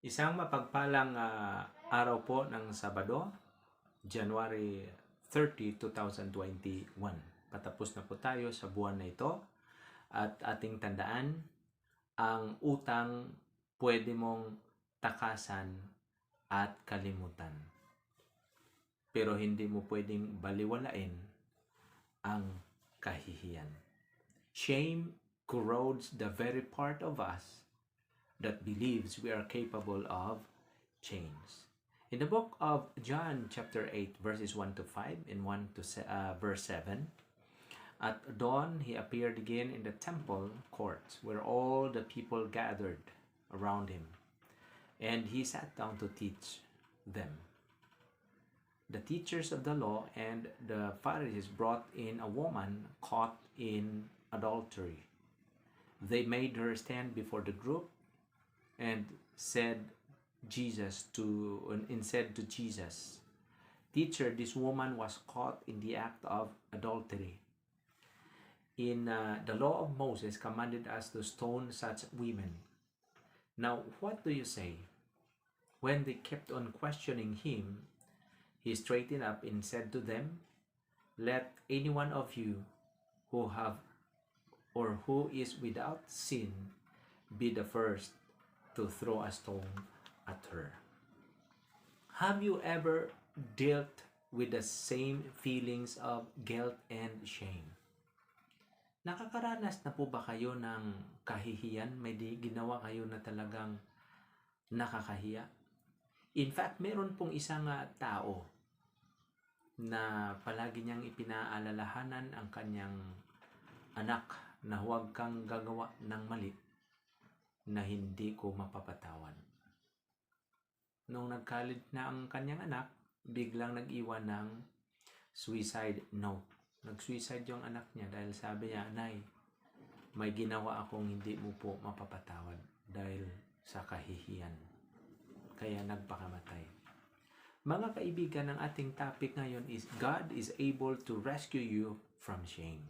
Isang mapagpalang araw po ng Sabado, January 30, 2021. Patapos na po tayo sa buwan na ito at ating tandaan, ang utang pwede mong takasan at kalimutan. Pero hindi mo pwedeng baliwalain ang kahihiyan. Shame corrodes the very part of us that believes we are capable of change. In the book of John chapter 8 verses 1 to 5 and 1 to verse 7, at dawn he appeared again in the temple courts where all the people gathered around him, and he sat down to teach them. The teachers of the law and the Pharisees brought in a woman caught in adultery. They made her stand before the group and said to Jesus, "Teacher, this woman was caught in the act of adultery. In the law of Moses commanded us to stone such women. Now, what do you say?" When they kept on questioning him, he straightened up and said to them, "Let any one of you who is without sin be the first to throw a stone at her." Have you ever dealt with the same feelings of guilt and shame? Nakakaranas na po ba kayo ng kahihiyan? May ginawa kayo na talagang nakakahiya? In fact, meron pong isang tao na palagi niyang ipinaalalahanan ang kanyang anak na huwag kang gagawa ng mali na hindi ko mapapatawad. Nung nag-college na ang kanyang anak, biglang nag-iwan ng suicide note. Nag-suicide yung anak niya dahil sabi niya, "Nay, may ginawa akong hindi mo po mapapatawad dahil sa kahihiyan." Kaya nagpakamatay. Mga kaibigan, ang ating topic ngayon is God is able to rescue you from shame.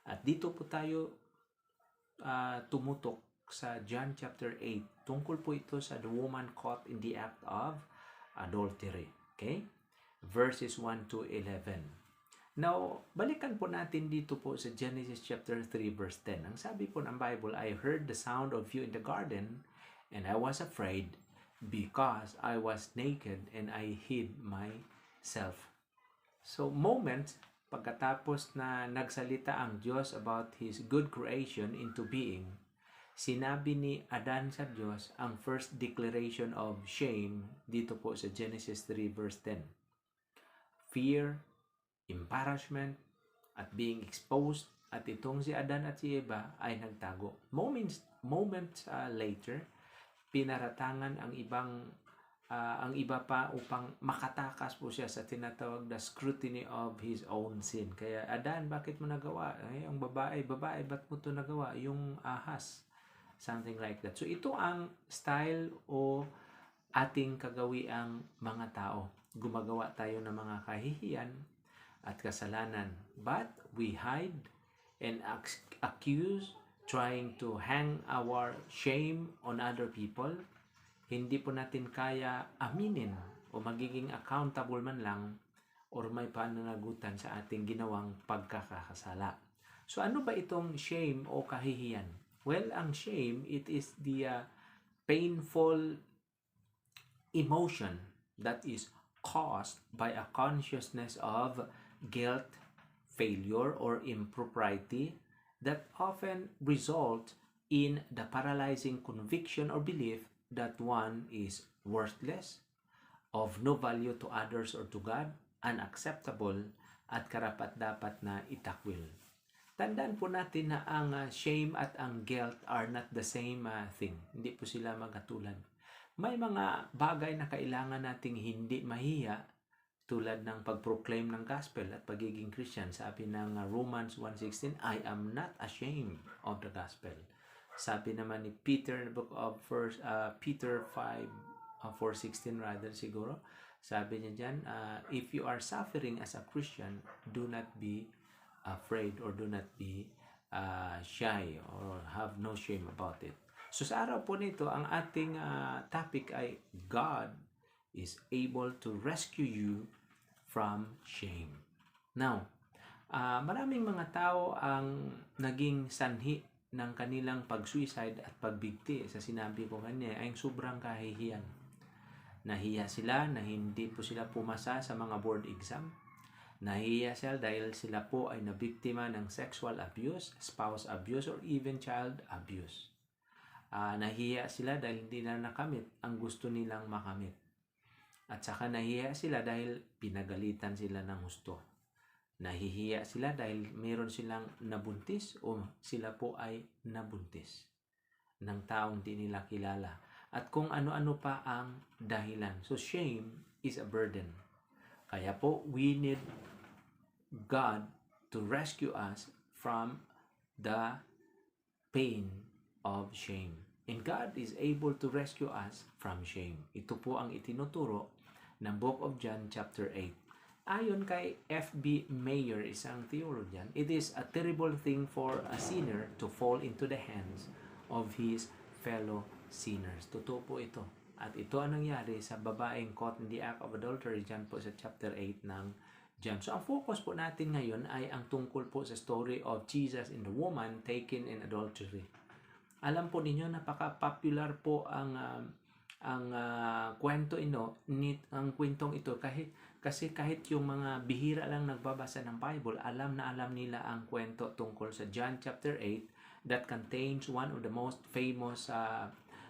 At dito po tayo tumutok sa John chapter 8. Tungkol po ito sa the woman caught in the act of adultery. Okay? Verses 1 to 11. Now, balikan po natin dito po sa Genesis chapter 3 verse 10. Ang sabi po ng Bible, "I heard the sound of you in the garden, and I was afraid because I was naked and I hid myself." So, pagkatapos na nagsalita ang Diyos about His good creation into being, sinabi ni Adan sa Diyos ang first declaration of shame dito po sa Genesis 3 verse 10. Fear, embarrassment, at being exposed, at itong si Adan at si Eva ay nagtago. Moments later, pinaratangan ang iba pa upang makatakas po siya sa tinatawag na scrutiny of his own sin. Kaya, "Adan, bakit mo nagawa? Ang babae, ba't mo ito nagawa? Yung ahas." Something like that. So, ito ang style o ating kagawiang mga tao. Gumagawa tayo ng mga kahihiyan at kasalanan. But we hide and accuse, trying to hang our shame on other people. Hindi po natin kaya aminin o magiging accountable man lang or may pananagutan sa ating ginawang pagkakasala. So ano ba itong shame o kahihiyan? Well, ang shame, it is the painful emotion that is caused by a consciousness of guilt, failure, or impropriety that often result in the paralyzing conviction or belief that one is worthless, of no value to others or to God, unacceptable, at karapat-dapat na itakwil. Tandaan po natin na ang shame at ang guilt are not the same thing. Hindi po sila magkatulad. May mga bagay na kailangan nating hindi mahiya, tulad ng pag-proclaim ng gospel at pagiging Christian. Sabi ng Romans 1:16, "I am not ashamed of the gospel." Sabi naman ni Peter in the book of Peter 4:16 rather siguro, sabi niya dyan, "If you are suffering as a Christian, do not be afraid or do not be shy or have no shame about it." So sa araw po nito, ang ating topic ay God is able to rescue you from shame. Now, maraming mga tao ang naging sanhi ng kanilang pag-suicide at pagbigti sa sinabi ko kanina ay sobrang kahihiyan. Nahiya sila na hindi po sila pumasa sa mga board exam. Nahiya sila dahil sila po ay nabiktima ng sexual abuse, spouse abuse, or even child abuse. Nahiya sila dahil hindi na nakamit ang gusto nilang makamit. At saka nahiya sila dahil pinagalitan sila ng husto. Nahihiya sila dahil meron silang nabuntis o sila po ay nabuntis ng taong di nila kilala. At kung ano-ano pa ang dahilan. So shame is a burden. Kaya po we need God to rescue us from the pain of shame. And God is able to rescue us from shame. Ito po ang itinuturo ng Book of John chapter 8. Ayon kay F.B. Meyer, isang theologian, it is a terrible thing for a sinner to fall into the hands of his fellow sinners. Totoo po ito. At ito ang nangyari sa babaeng caught in the act of adultery dyan po sa chapter 8 ng John. So ang focus po natin ngayon ay ang tungkol po sa story of Jesus and the woman taken in adultery. Alam po ninyo, napaka-popular po ang kwento ang kwentong ito kasi kahit yung mga bihira lang nagbabasa ng Bible, alam na alam nila ang kwento tungkol sa John chapter 8 that contains one of the most famous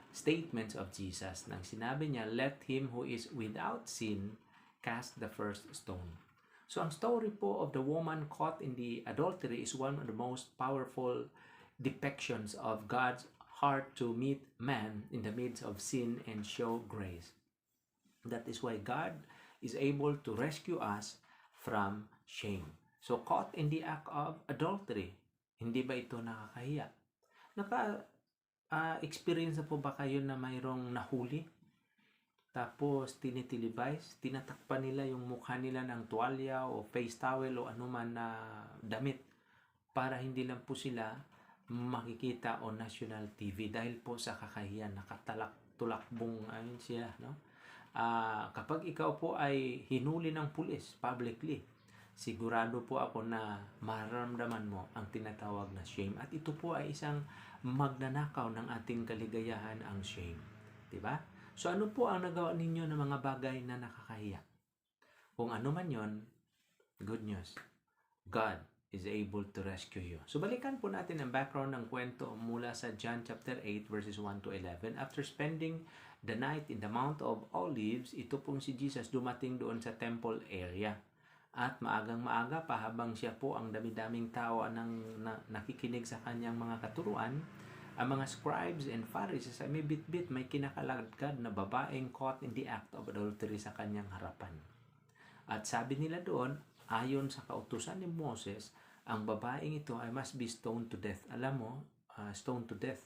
statements of Jesus. Nang sinabi niya, "Let him who is without sin cast the first stone." So ang story po of the woman caught in the adultery is one of the most powerful depictions of God's heart to meet man in the midst of sin and show grace. That is why God is able to rescue us from shame. So caught in the act of adultery, hindi ba ito nakakahiya? Experience na po ba kayo na mayroong nahuli? Tapos tinitilibize, tinatakpan nila yung mukha nila ng tuwalya o face towel o anuman na damit para hindi lang po sila makikita on national TV dahil po sa kakahiyan, nakatalak-tulakbong siya, no? Kapag ikaw po ay hinuli ng pulis publicly, sigurado po ako na mararamdaman mo ang tinatawag na shame. At ito po ay isang magnanakaw ng ating kaligayahan, ang shame. Diba? So ano po ang nagawa ninyo ng mga bagay na nakakahiya? Kung ano man yon, good news. God is able to rescue you. So balikan po natin ang background ng kwento mula sa John chapter 8 verses 1 to 11. After spending the night in the Mount of Olives, ito pong si Jesus dumating doon sa temple area. At maagang-maaga pa habang siya po ang dami-daming tao nakikinig sa kanyang mga katuruan, ang mga scribes and Pharisees ay may bit-bit, may kinakalagad na babaeng caught in the act of adultery sa kanyang harapan. At sabi nila doon, ayon sa kautusan ni Moses, ang babaeng ito ay must be stoned to death. Alam mo, stoned to death.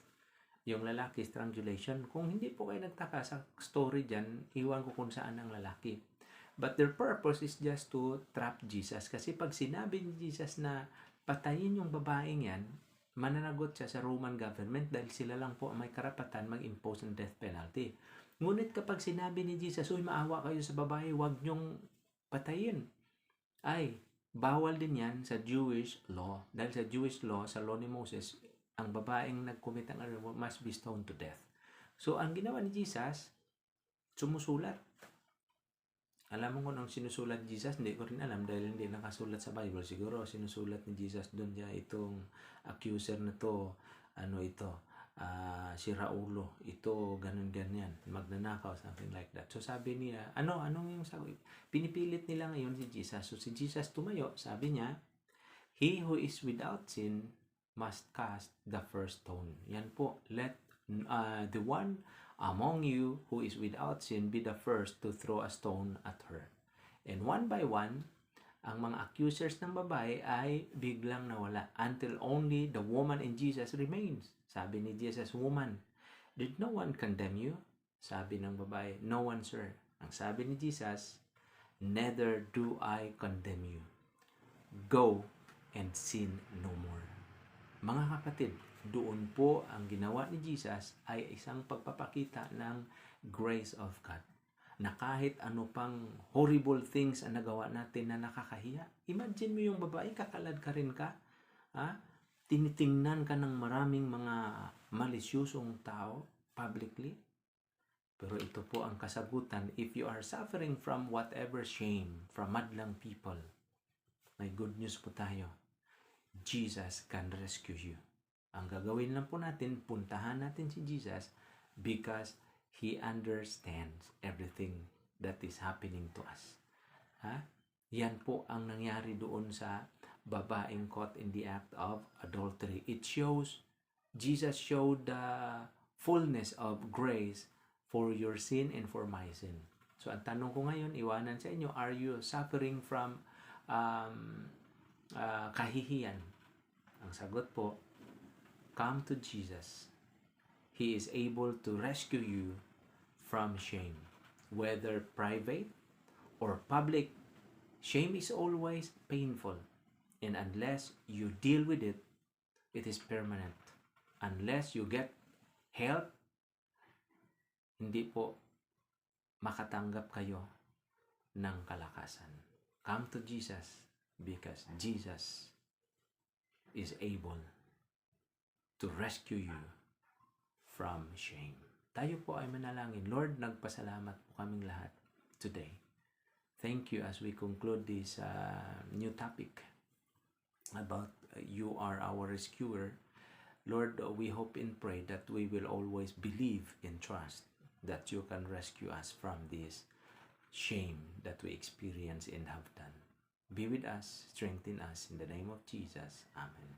Yung lalaki, strangulation. Kung hindi po kayo nagtaka sa story dyan, iwan ko kung saan ang lalaki. But their purpose is just to trap Jesus. Kasi pag sinabi ni Jesus na patayin yung babaeng yan, mananagot siya sa Roman government dahil sila lang po may karapatan mag-impose ng death penalty. Ngunit kapag sinabi ni Jesus, uy, maawa kayo sa babae, huwag nyong patayin, ay bawal din yan sa Jewish law. Dahil sa Jewish law, sa law ni Moses, ang babaeng nag-commit ng must be stoned to death. So, ang ginawa ni Jesus, sumusulat. Alam mo kung anong sinusulat ni Jesus? Hindi ko rin alam dahil hindi nakasulat sa Bible. Siguro sinusulat ni Jesus doon niya itong accuser na to, si Raulo, ito, ganyan, magnanakaw, something like that. So sabi niya, anong yung sabi? Pinipilit nila ngayon si Jesus. So si Jesus tumayo, sabi niya, he who is without sin must cast the first stone. Yan po, let the one among you who is without sin be the first to throw a stone at her. And one by one, ang mga accusers ng babae ay biglang nawala until only the woman and Jesus remains. Sabi ni Jesus, woman, did no one condemn you? Sabi ng babae, no one, sir. Ang sabi ni Jesus, neither do I condemn you. Go and sin no more. Mga kapatid, Doon po ang ginawa ni Jesus ay isang pagpapakita ng grace of God. Na kahit ano pang horrible things ang nagawa natin na nakakahiya. Imagine mo yung babae, kakalad ka rin ka. Ha? Tinitingnan ka ng maraming mga malisyusong tao publicly. Pero ito po ang kasagutan. If you are suffering from whatever shame, from madlang people, may good news po tayo. Jesus can rescue you. Ang gagawin lang po natin, puntahan natin si Jesus because He understands everything that is happening to us. Ha? Yan po ang nangyari doon sa babaeng caught in the act of adultery. It shows, Jesus showed the fullness of grace for your sin and for my sin. So ang tanong ko ngayon, iwanan sa inyo, are you suffering from kahihiyan? Ang sagot po, come to Jesus. He is able to rescue you from shame. Whether private or public, shame is always painful. And unless you deal with it, it is permanent. Unless you get help, hindi po makatanggap kayo ng kalakasan. Come to Jesus because Jesus is able to rescue you from shame. Tayo po ay manalangin. Lord, nagpasalamat po kaming lahat today. Thank you as we conclude this new topic about you are our rescuer. Lord, we hope and pray that we will always believe and trust that you can rescue us from this shame that we experience and have done. Be with us, strengthen us in the name of Jesus. Amen.